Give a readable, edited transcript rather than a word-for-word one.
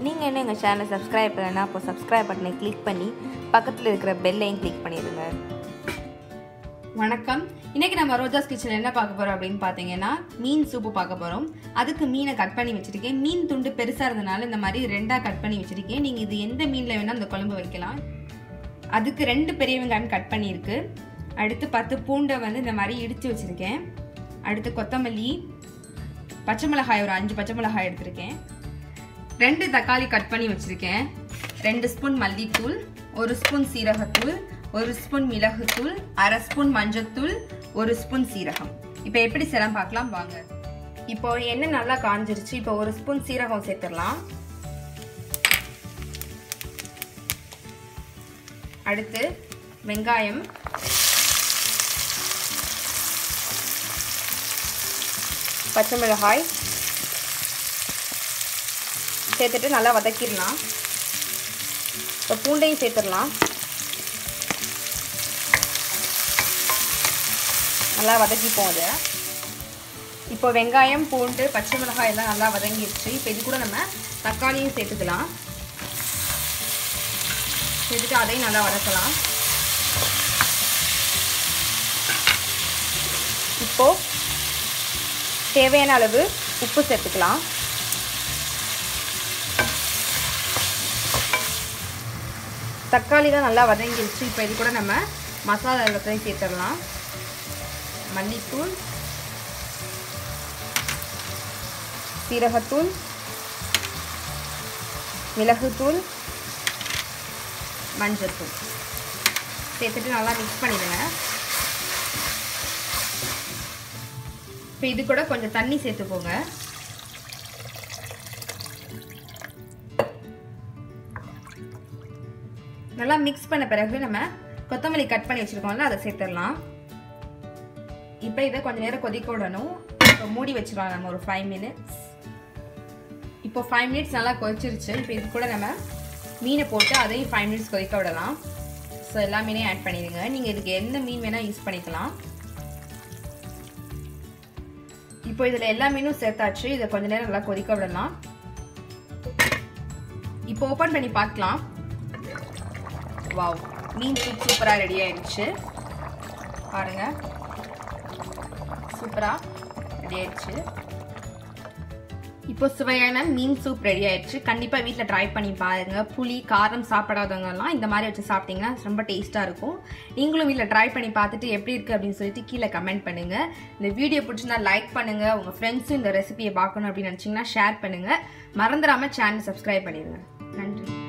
நீங்கள் என்ன எங்கள் சேனலை சப்ஸ்கிரைப் பண்ணலைன்னா அப்போ சப்ஸ்கிரைப் பட்டனை கிளிக் பண்ணி பக்கத்தில் இருக்கிற பெல்லையும் கிளிக் பண்ணிடுங்க. வணக்கம். இன்னைக்கு நம்ம ரோஜாஸ் கிச்சன் என்ன பார்க்க போறோம் அப்படின்னு பார்த்தீங்கன்னா மீன் சூப்பு பார்க்க போறோம். அதுக்கு மீனை கட் பண்ணி வச்சிருக்கேன். மீன் துண்டு பெருசா இருந்தனால இந்த மாதிரி ரெண்டா கட் பண்ணி வச்சிருக்கேன். நீங்க இது எந்த மீன்ல வேணா இந்த குழம்பு வைக்கலாம். அதுக்கு 2 பெரிய வெங்காயம் கட் பண்ணியிருக்கு. அடுத்து 10 பூண்டை இந்த மாதிரி இடிச்சு வச்சிருக்கேன். அடுத்து கொத்தமல்லி, பச்சை மிளகாய் ஒரு 5 பச்சை மிளகாய் எடுத்திருக்கேன். 2 தக்காளி கட் பண்ணி வச்சிருக்கேன். 2 ஸ்பூன் மல்லித்தூள், 1 ஸ்பூன் சீரகத்தூள், 1 ஸ்பூன் மிளகுத்தூள், 1/2 ஸ்பூன் மஞ்சத்தூள், 1 ஸ்பூன் சீரகம். இப்போ எப்படி செய்யலாம் பார்க்கலாம் வாங்க. இப்போ எண்ணெய் நல்லா காஞ்சிருச்சு. இப்போ 1 ஸ்பூன் சீரகம் சேர்த்துடலாம். அடுத்து வெங்காயம், பச்சை மிளகாய் சேர்த்துட்டு நல்லா வதக்கிடலாம். இப்போ பூண்டையும் சேர்த்துடலாம். நல்லா வதக்கிப்போம் அதை. இப்போ வெங்காயம், பூண்டு, பச்சை மிளகாய் எல்லாம் நல்லா வதங்கிடுச்சு. இப்போ இது கூட நம்ம தக்காளியும் சேர்த்துக்கலாம். சேர்த்துட்டு அதையும் நல்லா வதக்கலாம். இப்போ தேவையான அளவு உப்பு சேர்த்துக்கலாம். தக்காளி தான் நல்லா வதங்கிடுச்சு. இப்போ இது கூட நம்ம மசாலா எல்லாத்தையும் சேர்த்துடலாம். மல்லித்தூள், சீரகத்தூள், மிளகுத்தூள், மஞ்சத்தூள் சேர்த்துட்டு நல்லா மிக்ஸ் பண்ணிடுங்க. இப்போ இது கூட கொஞ்சம் தண்ணி சேர்த்துக்கோங்க. நல்லா மிக்ஸ் பண்ண பிறகு நம்ம கொத்தமல்லி கட் பண்ணி வச்சிருக்கோம்ல அதை சேர்த்துடலாம். இப்போ இதை கொஞ்சம் நேரம் கொதிக்க விடணும். இப்போ மூடி வச்சிடலாம் நம்ம ஒரு 5 மினிட்ஸ். இப்போ 5 மினிட்ஸ் நல்லா கொதிச்சிருச்சு. இப்போ இது கூட நம்ம மீனை போட்டு அதையும் 5 மினிட்ஸ் கொதிக்க விடலாம். ஸோ எல்லா மீனையும் ஆட் பண்ணிடுங்க. நீங்கள் இதுக்கு எந்த மீன் வேணால் யூஸ் பண்ணிக்கலாம். இப்போ இதில் எல்லா மீனும் சேர்த்தாச்சு. இதை கொஞ்சம் நேரம் நல்லா கொதிக்க விடலாம். இப்போ ஓப்பன் பண்ணி பார்க்கலாம். வாவ், மீன் சூப் சூப்பராக ரெடி ஆயிடுச்சு. பாருங்க, சூப்பராக ரெடி ஆயிடுச்சு. இப்போ சுவையான மீன் சூப் ரெடி ஆயிடுச்சு. கண்டிப்பாக வீட்டில் ட்ரை பண்ணி பாருங்க. புளி காரம் சாப்பிடாதவங்கலாம் இந்த மாதிரி வச்சு சாப்பிட்டீங்கன்னா ரொம்ப டேஸ்ட்டாக இருக்கும். நீங்களும் வீட்டில் ட்ரை பண்ணி பார்த்துட்டு எப்படி இருக்குது அப்படின்னு சொல்லிட்டு கீழே கமெண்ட் பண்ணுங்கள். இந்த வீடியோ பிடிச்சிருந்தா லைக் பண்ணுங்கள். உங்கள் ஃப்ரெண்ட்ஸும் இந்த ரெசிபியை பார்க்கணும் அப்படின்னு நினச்சிங்கன்னா ஷேர் பண்ணுங்கள். மறந்துடாமல் சேனல் சப்ஸ்கிரைப் பண்ணிடுங்க. நன்றி.